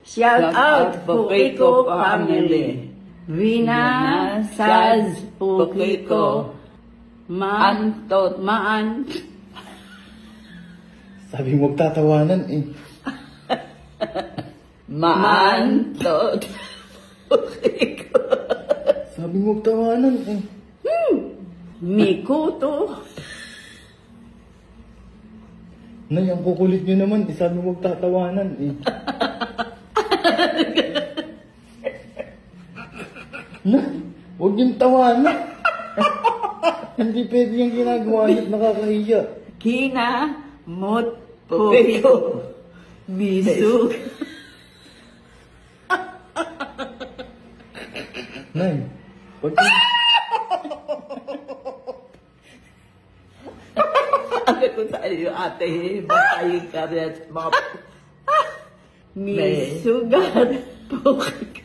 Shout out Pukiko family. Vina, Saz, Pukiko, Maantot, Maan. Sabi mo tatawanan eh. Maantot, Pukiko. Sabi mo tawanan eh. Mikuto. Nay, ang kukulit nyo naman. Sabi mo tatawanan eh. Na, huwag yung tawanan. Hindi pwede yung ginagawa niyo. Nakakahiya. Kina, Mot, Pukiko, Misu. Nay, huwag yung... Ano ko tayo ate, bakayin ka rin mga may sugat, Pukiko.